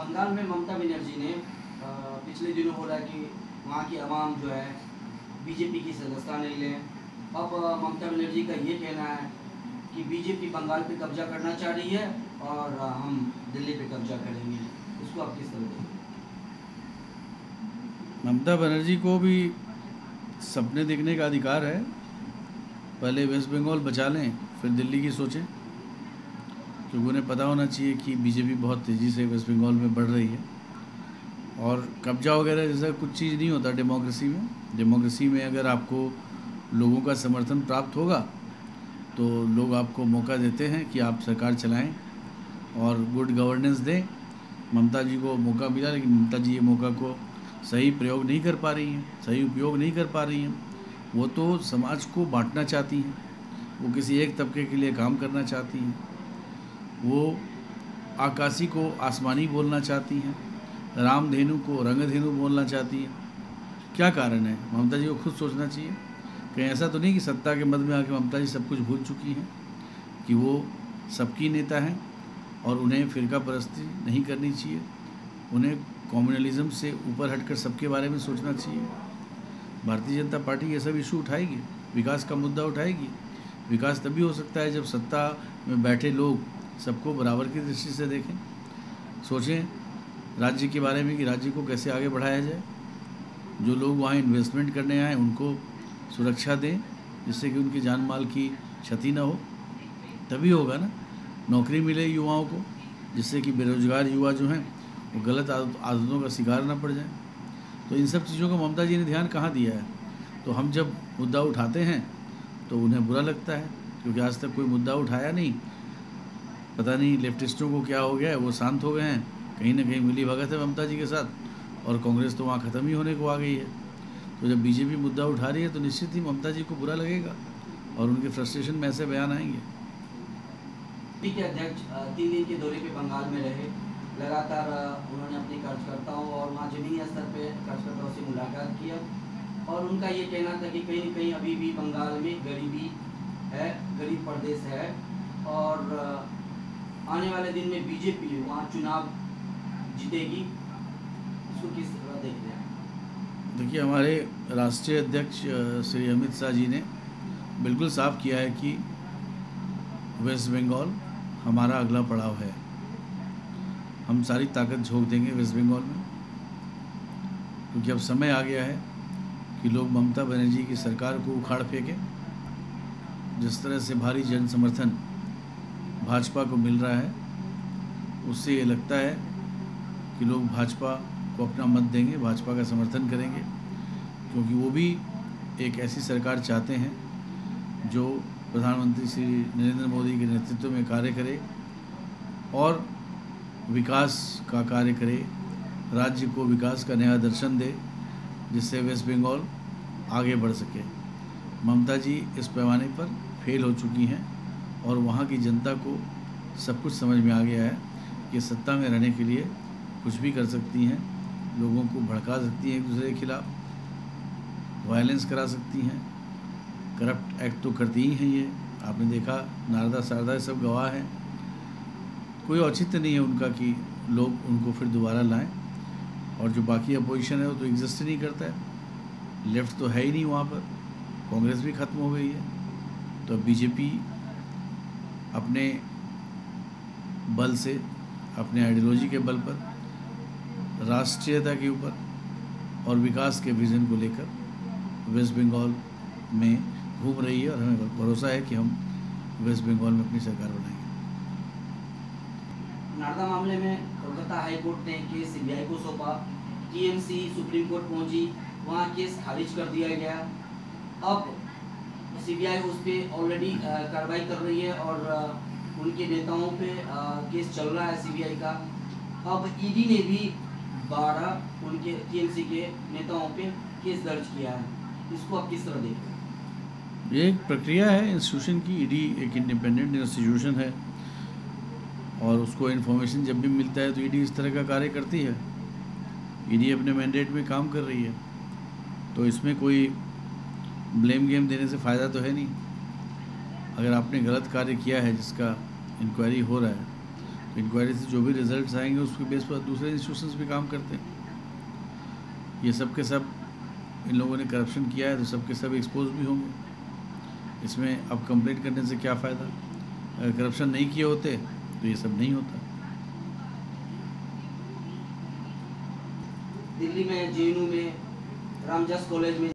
बंगाल में ममता बनर्जी ने पिछले दिनों बोला कि वहाँ की आवाम जो है बीजेपी की सदस्यता नहीं लें। अब ममता बनर्जी का ये कहना है कि बीजेपी बंगाल पे कब्जा करना चाह रही है और हम दिल्ली पे कब्जा करेंगे। इसको आप किस तरह देखेंगे? ममता बनर्जी को भी सपने देखने का अधिकार है। पहले वेस्ट बंगाल बचा लें, फिर दिल्ली की सोचें, क्योंकि उन्हें पता होना चाहिए कि बीजेपी बहुत तेज़ी से वेस्ट बंगाल में बढ़ रही है और कब्जा वगैरह जैसा कुछ चीज़ नहीं होता डेमोक्रेसी में। डेमोक्रेसी में अगर आपको लोगों का समर्थन प्राप्त होगा तो लोग आपको मौका देते हैं कि आप सरकार चलाएं और गुड गवर्नेंस दें। ममता जी को मौका मिला, लेकिन ममता जी ये मौका को सही प्रयोग नहीं कर पा रही हैं, सही उपयोग नहीं कर पा रही हैं। वो तो समाज को बांटना चाहती हैं, वो किसी एक तबके के लिए काम करना चाहती हैं, वो आकाशी को आसमानी बोलना चाहती हैं, रामधेनु को रंगधेनु बोलना चाहती हैं। क्या कारण है? ममता जी को खुद सोचना चाहिए। कहीं ऐसा तो नहीं कि सत्ता के मद में आके ममता जी सब कुछ भूल चुकी हैं कि वो सबकी नेता हैं और उन्हें फिरका परस्ती नहीं करनी चाहिए। उन्हें कम्युनलिज्म से ऊपर हटकर सबके बारे में सोचना चाहिए। भारतीय जनता पार्टी ये सब इशू उठाएगी, विकास का मुद्दा उठाएगी। विकास तभी हो सकता है जब सत्ता में बैठे लोग सबको बराबर की दृष्टि से देखें, सोचें राज्य के बारे में कि राज्य को कैसे आगे बढ़ाया जाए। जो लोग वहाँ इन्वेस्टमेंट करने आए उनको सुरक्षा दें, जिससे कि उनकी जान माल की क्षति ना हो। तभी होगा ना नौकरी मिले युवाओं को, जिससे कि बेरोजगार युवा जो हैं वो गलत आदतों का शिकार ना पड़ जाए। तो इन सब चीज़ों का ममता जी ने ध्यान कहाँ दिया है? तो हम जब मुद्दा उठाते हैं तो उन्हें बुरा लगता है, क्योंकि आज तक कोई मुद्दा उठाया नहीं। पता नहीं लेफ्टिस्टों को क्या हो गया है, वो शांत हो गए हैं। कहीं ना कहीं मिली भगत है ममता जी के साथ, और कांग्रेस तो वहाँ ख़त्म ही होने को आ गई है। तो जब बीजेपी मुद्दा उठा रही है तो निश्चित ही ममता जी को बुरा लगेगा और उनके फ्रस्ट्रेशन में ऐसे बयान आएंगे। बीजेपी के अध्यक्ष 3 दिन के दौरे पे बंगाल में रहे। लगातार उन्होंने अपने कार्यकर्ताओं और वहाँ जमीनी स्तर पे कार्यकर्ताओं से मुलाकात किया और उनका ये कहना था कि कहीं न कहीं अभी भी बंगाल में गरीबी है, गरीब प्रदेश है और आने वाले दिन में बीजेपी वहाँ चुनाव जीतेगी। इसको किस तरह देख रहे हैं? देखिए, हमारे राष्ट्रीय अध्यक्ष श्री अमित शाह जी ने बिल्कुल साफ किया है कि वेस्ट बंगाल हमारा अगला पड़ाव है। हम सारी ताकत झोंक देंगे वेस्ट बंगाल में, क्योंकि अब समय आ गया है कि लोग ममता बनर्जी की सरकार को उखाड़ फेंकें। जिस तरह से भारी जन समर्थन भाजपा को मिल रहा है, उससे ये लगता है कि लोग भाजपा को अपना मत देंगे, भाजपा का समर्थन करेंगे, क्योंकि वो भी एक ऐसी सरकार चाहते हैं जो प्रधानमंत्री श्री नरेंद्र मोदी के नेतृत्व में कार्य करे और विकास का कार्य करे, राज्य को विकास का नया दर्शन दे, जिससे वेस्ट बंगाल आगे बढ़ सके। ममता जी इस पैमाने पर फेल हो चुकी हैं और वहाँ की जनता को सब कुछ समझ में आ गया है कि सत्ता में रहने के लिए कुछ भी कर सकती हैं, लोगों को भड़का सकती हैं एक दूसरे के खिलाफ, वायलेंस करा सकती हैं, करप्ट एक्ट तो करती ही हैं। ये आपने देखा, नारदा शारदा सब गवाह हैं। कोई औचित्य नहीं है उनका कि लोग उनको फिर दोबारा लाएं। और जो बाकी अपोजिशन है वो तो एग्जिस्ट ही नहीं करता है, लेफ्ट तो है ही नहीं वहाँ पर, कांग्रेस भी ख़त्म हो गई है। तो बीजेपी अपने बल से, अपने आइडियोलॉजी के बल पर, राष्ट्रीयता के ऊपर और विकास के विज़न को लेकर वेस्ट बंगाल में घूम रही है और हमें भरोसा है कि हम वेस्ट बंगाल में अपनी सरकार बनाएंगे। नारदा मामले में कोलकाता हाई कोर्ट ने केस सीबीआई को सौंपा, टीएमसी सुप्रीम कोर्ट पहुंची, वहां केस खारिज कर दिया गया। अब सीबीआई उस पर ऑलरेडी कार्रवाई कर रही है और उनके नेताओं पे केस चल रहा है सीबीआई का। अब ईडी ने भी 12 उनके टीएमसी के नेताओं पे केस दर्ज किया है। इसको आप किस तरह देखते हैं? ये एक प्रक्रिया है इंस्टीट्यूशन की। ईडी एक इंडिपेंडेंट इंस्टीट्यूशन है और उसको इन्फॉर्मेशन जब भी मिलता है तो ईडी इस तरह का कार्य करती है। ईडी अपने मैंडेट में काम कर रही है, तो इसमें कोई ब्लेम गेम देने से फ़ायदा तो है नहीं। अगर आपने गलत कार्य किया है जिसका इंक्वायरी हो रहा है तो इंक्वायरी से जो भी रिजल्ट्स आएंगे उसके बेस पर दूसरे इंस्टीट्यूशंस भी काम करते हैं। ये सब के सब इन लोगों ने करप्शन किया है तो सब के सब एक्सपोज भी होंगे। इसमें अब कंप्लेंट करने से क्या फ़ायदा? अगर करप्शन नहीं किए होते तो ये सब नहीं होता। दिल्ली में जेएनयू में रामजस कॉलेज में